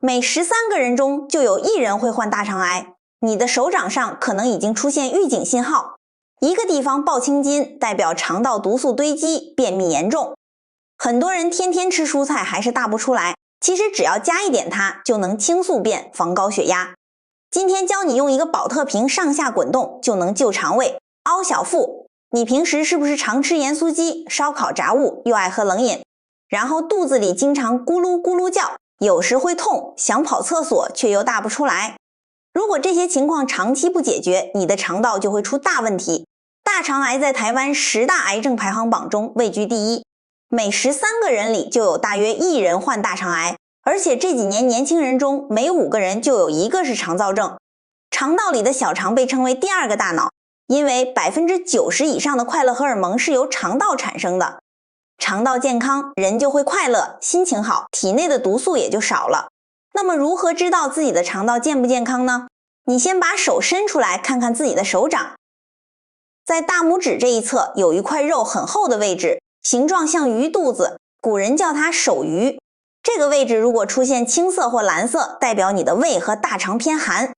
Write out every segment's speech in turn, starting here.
每13个人中就有1人会患大肠癌，你的手掌上可能已经出现预警信号，一个地方爆青筋，代表肠道毒素堆积，便秘严重。很多人天天吃蔬菜还是大不出来，其实只要加一点它就能清宿便，防高血压。今天教你用一个保特瓶上下滚动就能救肠胃。凹小腹，你平时是不是常吃盐酥鸡、烧烤炸物，又爱喝冷饮，然后肚子里经常咕噜咕噜叫，有时会痛，想跑厕所却又大不出来？如果这些情况长期不解决，你的肠道就会出大问题。大肠癌在台湾10大癌症排行榜中位居第1，每13个人里就有大约1人患大肠癌，而且这几年年轻人中每5个人就有1个是肠燥症。肠道里的小肠被称为第2个大脑，因为90%以上的快乐荷尔蒙是由肠道产生的。肠道健康，人就会快乐，心情好，体内的毒素也就少了。那么如何知道自己的肠道健不健康呢？你先把手伸出来看看自己的手掌，在大拇指这一侧有一块肉很厚的位置，形状像鱼肚子，古人叫它手鱼。这个位置如果出现青色或蓝色，代表你的胃和大肠偏寒。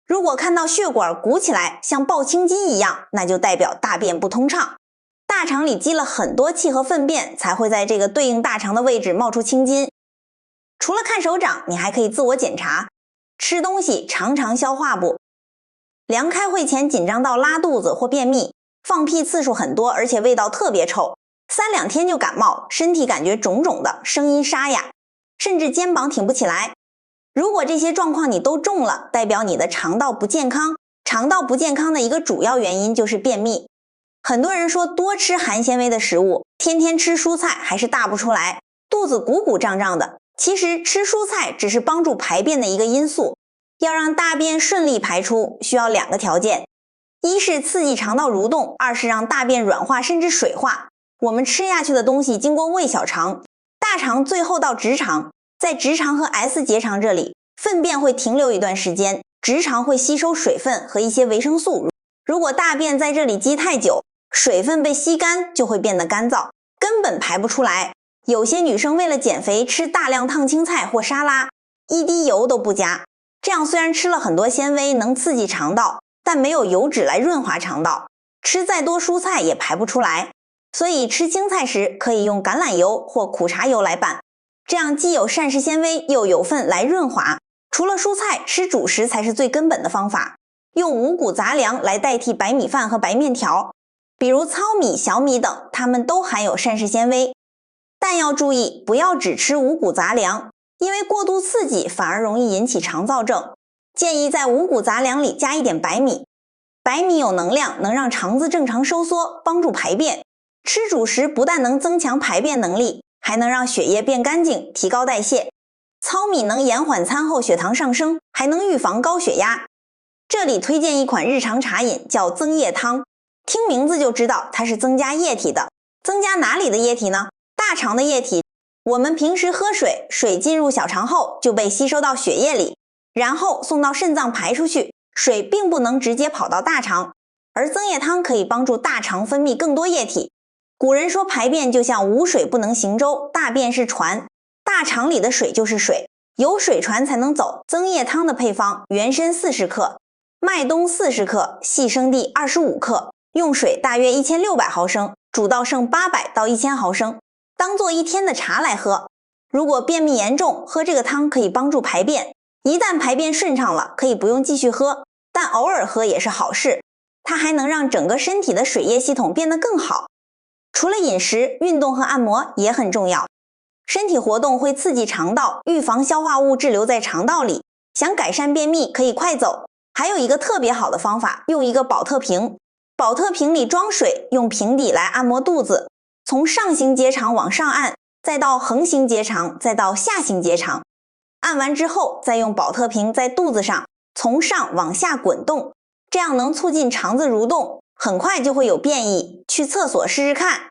如果看到血管鼓起来像爆青筋一样，那就代表大便不通畅。大肠里积了很多气和粪便，才会在这个对应大肠的位置冒出青筋。除了看手掌，你还可以自我检查，吃东西常常消化不良，开会前紧张到拉肚子或便秘，放屁次数很多，而且味道特别臭，3、2天就感冒，身体感觉肿肿的，声音沙哑，甚至肩膀挺不起来。如果这些状况你都中了，代表你的肠道不健康。肠道不健康的一个主要原因就是便秘。很多人说多吃含纤维的食物，天天吃蔬菜还是大不出来，肚子鼓鼓胀胀的。其实吃蔬菜只是帮助排便的一个因素，要让大便顺利排出，需要2个条件。一是刺激肠道蠕动，二是让大便软化甚至水化。我们吃下去的东西经过胃小肠、大肠，最后到直肠，在直肠和 S 结肠这里，粪便会停留一段时间，直肠会吸收水分和一些维生素。如果大便在这里积太久，水分被吸干，就会变得干燥，根本排不出来。有些女生为了减肥吃大量烫青菜或沙拉，一滴油都不加，这样虽然吃了很多纤维能刺激肠道，但没有油脂来润滑肠道，吃再多蔬菜也排不出来。所以吃青菜时可以用橄榄油或苦茶油来拌，这样既有膳食纤维又有份来润滑。除了蔬菜，吃主食才是最根本的方法，用五谷杂粮来代替白米饭和白面条，比如糙米、小米等，它们都含有膳食纤维。但要注意，不要只吃五谷杂粮，因为过度刺激反而容易引起肠燥症。建议在五谷杂粮里加一点白米，白米有能量，能让肠子正常收缩，帮助排便。吃主食不但能增强排便能力，还能让血液变干净，提高代谢。糙米能延缓餐后血糖上升，还能预防高血压。这里推荐一款日常茶饮，叫增液汤，听名字就知道它是增加液体的。增加哪里的液体呢？大肠的液体。我们平时喝水，水进入小肠后就被吸收到血液里，然后送到肾脏排出去，水并不能直接跑到大肠，而增液汤可以帮助大肠分泌更多液体。古人说排便就像无水不能行舟，大便是船，大肠里的水就是水，有水船才能走。增液汤的配方：原参40克，麦冬40克，细生地25克，用水大约1600毫升，煮到剩800到1000毫升，当做1天的茶来喝。如果便秘严重，喝这个汤可以帮助排便。一旦排便顺畅了，可以不用继续喝，但偶尔喝也是好事，它还能让整个身体的水液系统变得更好。除了饮食，运动和按摩也很重要。身体活动会刺激肠道，预防消化物滞留在肠道里。想改善便秘可以快走。还有一个特别好的方法，用一个保特瓶，保特瓶里装水，用瓶底来按摩肚子，从上行结肠往上按，再到横行结肠，再到下行结肠。按完之后，再用保特瓶在肚子上从上往下滚动，这样能促进肠子蠕动，很快就会有便意。去厕所试试看，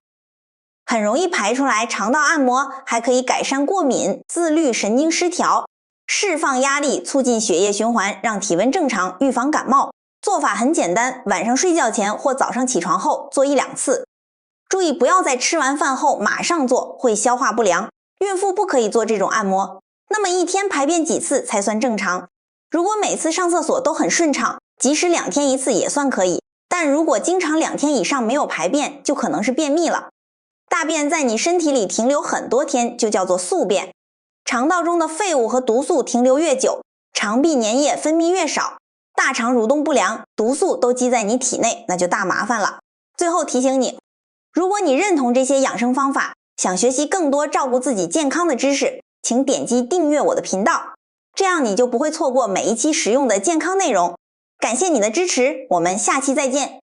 很容易排出来。肠道按摩还可以改善过敏、自律神经失调，释放压力，促进血液循环，让体温正常，预防感冒。做法很简单，晚上睡觉前或早上起床后做1、2次。注意不要在吃完饭后马上做，会消化不良。孕妇不可以做这种按摩。那么一天排便几次才算正常？如果每次上厕所都很顺畅，即使2天1次也算可以。但如果经常2天以上没有排便，就可能是便秘了。大便在你身体里停留很多天，就叫做宿便。肠道中的废物和毒素停留越久，肠壁粘液分泌越少，大肠蠕动不良，毒素都积在你体内，那就大麻烦了。最后提醒你，如果你认同这些养生方法，想学习更多照顾自己健康的知识，请点击订阅我的频道，这样你就不会错过每一期实用的健康内容。感谢你的支持，我们下期再见。